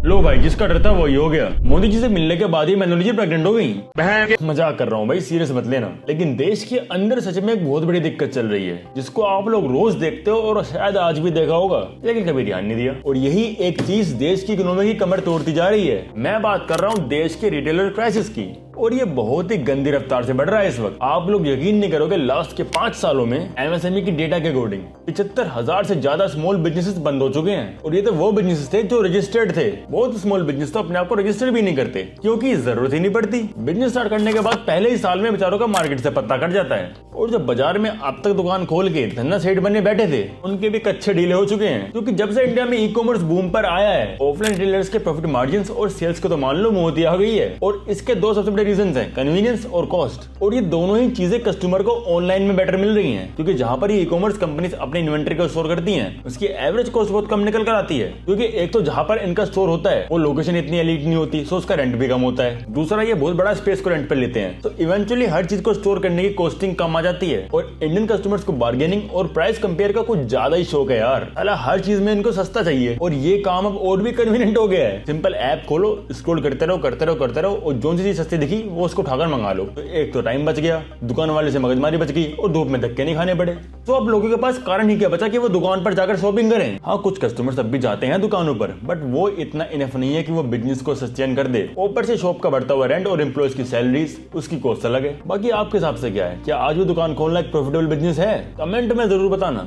लो भाई, जिसका डर था वही हो गया। मोदी जी से मिलने के बाद ही मनोज जी प्रेग्नेंट हो गई। मजाक कर रहा हूँ भाई, सीरियस मत लेना। लेकिन देश के अंदर सच में एक बहुत बड़ी दिक्कत चल रही है, जिसको आप लोग रोज देखते हो और शायद आज भी देखा होगा, लेकिन कभी ध्यान नहीं दिया। और यही एक चीज देश की इकोनॉमी की कमर तोड़ती जा रही है। मैं बात कर रहा हूँ देश के रिटेलर क्राइसिस की, और ये बहुत ही गंदी रफ्तार से बढ़ रहा है इस वक्त। आप लोग यकीन नहीं करोगे, लास्ट के 5 सालों में एमएसएमई की डेटा के अकॉर्डिंग 75,000 से ज्यादा स्मॉल बिजनेसेस बंद हो चुके हैं। और ये तो वो बिजनेसेस थे जो रजिस्टर्ड थे। बहुत स्मॉल बिजनेस तो अपने आप को रजिस्टर भी नहीं करते, क्योंकि जरूरत ही नहीं पड़ती। बिजनेस स्टार्ट करने के बाद पहले ही साल में बेचारों का मार्केट से पत्ता कट जाता है। और जब बाजार में अब तक दुकान खोल के धंधा सेठ बनने बैठे थे, उनके भी कच्चे ढीले हो चुके हैं। क्योंकि जब से इंडिया में ई कॉमर्स बूम पर आया है, ऑफलाइन रिटेलर्स के प्रॉफिट मार्जिन और सेल्स को तो मान लो मोती आ गई है। और इसके दो सबसे बड़े रीजन है, कन्वीनियंस और कॉस्ट। और ये दोनों ही चीजें कस्टमर को ऑनलाइन में बेटर मिल रही हैं, क्योंकि जहां पर ई कॉमर्स कंपनीज अपने इन्वेंटरी को स्टोर करती हैं, उसकी एवरेज कॉस्ट बहुत कम निकल कर आती है। क्योंकि एक तो जहां पर इनका स्टोर होता है वो लोकेशन इतनी एलीट नहीं होती, सो उसका रेंट भी कम होता है। दूसरा, ये बहुत बड़ा स्पेस को रेंट पर लेते हैं, तो इवेंचुअली हर चीज को स्टोर करने की कॉस्टिंग कम आ जाती है। और इंडियन कस्टमर्स को बार्गेनिंग और प्राइस कंपेयर का कुछ ज्यादा ही शौक है यार। अला हर चीज में इनको सस्ता चाहिए, और ये काम अब और भी कन्वीनियंट हो गया है। सिंपल ऐप खोलो, स्क्रॉल करते रहो करते रहो करते रहो, और जो चीज सस्ती दिखी वो उसको उठाकर मंगा लो। तो एक तो टाइम बच गया, दुकान वाले से मगजमारी बच गई, और धूप में धक्के नहीं खाने पड़े। तो अब लोगों के पास कारण ही क्या बचा कि वो दुकान पर जाकर शॉपिंग करें। हाँ, कुछ कस्टमर्स अब भी जाते हैं दुकानों पर, बट वो इतना इनफ नहीं है कि वो बिजनेस को सस्टेन कर दे। ऊपर से शॉप का बढ़ता हुआ रेंट और एम्प्लॉयज की सैलरीज, उसकी कॉस्ट अलग है। बाकी आपके हिसाब से क्या है? क्या आज भी दुकान खोलना एक प्रॉफिटेबल बिजनेस है? कमेंट में जरूर बताना।